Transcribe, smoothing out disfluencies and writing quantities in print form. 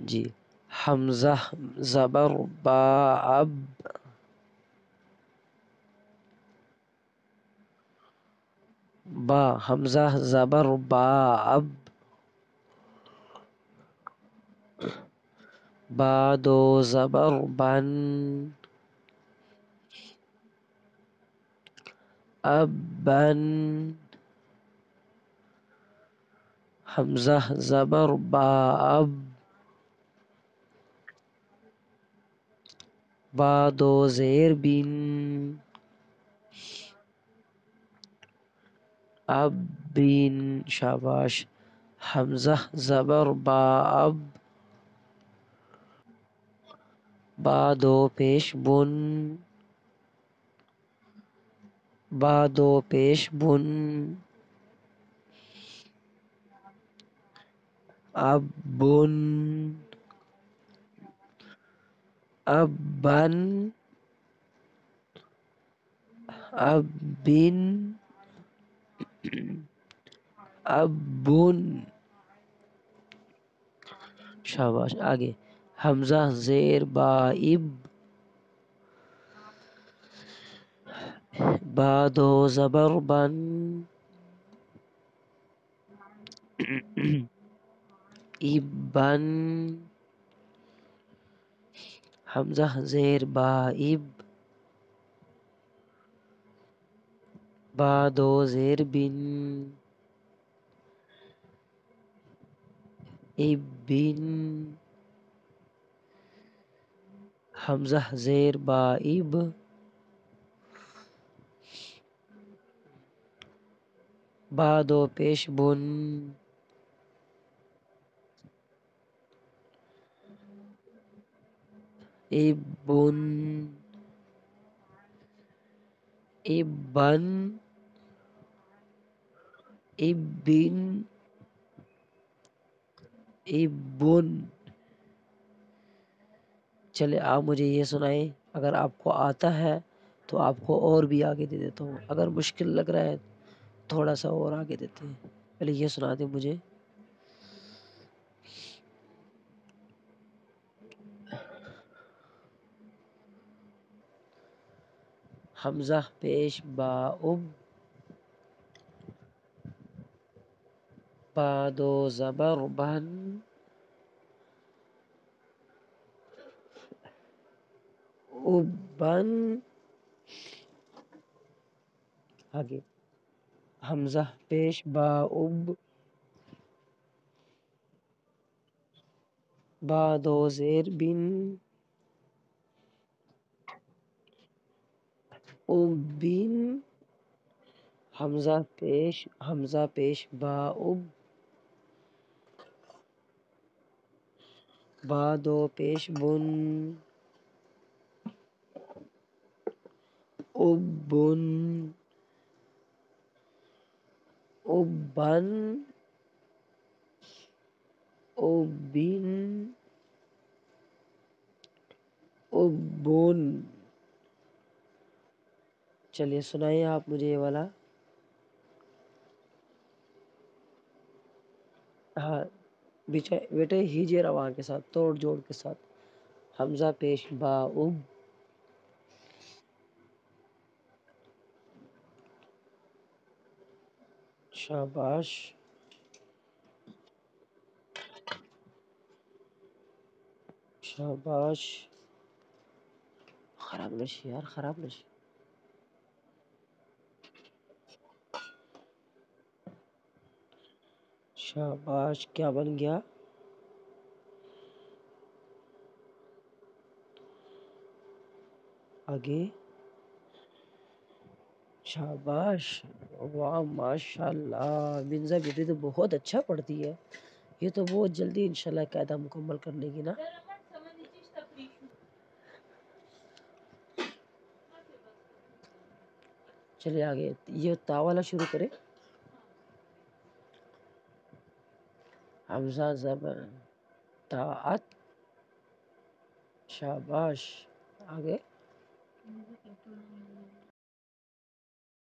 جی حمزہ زبر با اب، با حمزہ زبر با اب، با دو زبر بن، اب بن، حمزہ زبر با اب، با دو زیر بن، اب بن، شاباش، حمزہ زبر با اب، با دو پیش بن، با دو پیش بن، اب بن، اب بن، اب بن، اب بن، شاباش. آگے حمزہ زیر با اب، با دو زبر بن، اب بن، حمزہ زیر با اب، با دو زیر بن، اب بن، حمزہ زیر با اب، با دو پیش بن، اب بن، اب بن، اب بن، اب بن. چلے آپ مجھے یہ سنائیں، اگر آپ کو آتا ہے تو آپ کو اور بھی آگے دے دیتا ہوں، اگر مشکل لگ رہا ہے تھوڑا سا اور آگے دیتے ہیں. پہلے یہ سنا دیں مجھے. حمزہ پیش با اب، با دو زبر بن، اب بن. آگے حمزہ پیش با اب، با دو زیر بن، اب بن، حمزہ پیش با اب، با دو پیش بن، اب بن، اب بن، اب بن، اب بن. چلیے سنائیں آپ مجھے یہ والا. ہاں بیٹے ہیجے رواں کے ساتھ، توڑ جوڑ کے ساتھ. حمزہ پیش با اب، شاباش، شاباش. خراب نشی یار، خراب نشی. شاباش. کیا بن گیا؟ آگے شاباش. واہ ماشاء اللہ، منزا بیٹی تو بہت اچھا پڑھتی ہے، یہ تو بہت جلدی انشاءاللہ قاعدہ مکمل کر لے گی نا. چلے آگے یہ تا والا شروع کرے. حمزہ زبر طاعت، شاباش. آگے